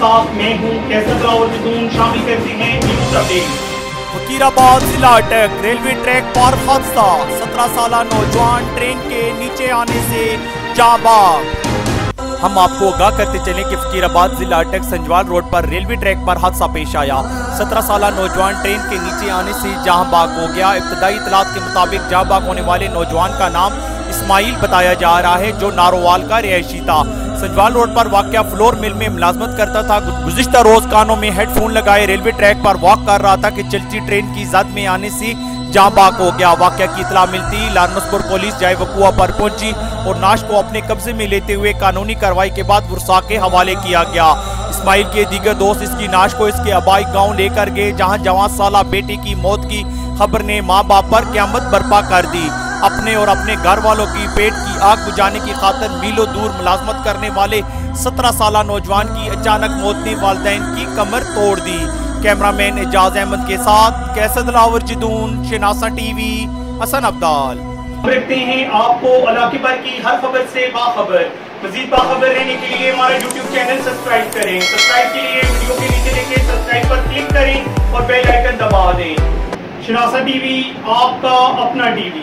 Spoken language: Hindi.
साथ मैं हूँ कैसर और जदून। शामिल करते हैं न्यूज अपडेट। फकीराबाद जिला अटक, रेलवे ट्रैक पर हादसा, 17 साल नौजवान ट्रेन के नीचे आने से जाँ बाग। हम आपको आगाह करते चलें कि फकीराबाद जिला अटक संजवाल रोड पर रेलवे ट्रैक पर हादसा पेश आया। 17 साल नौजवान ट्रेन के नीचे आने से जहां बाग हो गया। इब्तदाई इतलात के मुताबिक जहां बाग होने वाले नौजवान का नाम इस्माइल बताया जा रहा है, जो नारोवाल का रिहायशी था। संजवाल रोड पर वाक़या फ्लोर मिल में मुलाजमत करता था। गुज़िश्ता रोज कानों में हेडफोन लगाए रेलवे ट्रैक पर वॉक कर रहा था कि चलती ट्रेन की जद में आने से जहां बाग हो गया। वाक़या की इतला मिलती लारनसपुर पुलिस जाए वकुआ पर पहुंची और नाश को अपने कब्जे में लेते हुए कानूनी कार्रवाई के बाद वर्सा के हवाले किया गया। इस्माइल के दीगर दोस्त इसकी नाश को इसके आबाई गांव लेकर गए, जहां जवान साला बेटे की मौत की खबर ने माँ बाप पर क़यामत बर्पा कर दी। अपने और अपने घर वालों की पेट की आग बुझाने की खातिर मीलों दूर मुलाजमत करने वाले 17 साल नौजवान की अचानक मौत ने वालिदैन की कमर तोड़ दी। कैमरामैन एजाज अहमद के साथ कैसर दिलावर जदून, शनासा टीवी, हसन अब्दाल। रखते हैं आपको इलाके भर की हर खबर से बाखबर। मजीद बाखबर रहने के लिए हमारा YouTube चैनल सब्सक्राइब करें। सब्सक्राइब के लिए वीडियो के नीचे लिखे सब्सक्राइब पर क्लिक करें और बेल आइकन दबा दें। शनासा टीवी, आपका अपना टीवी।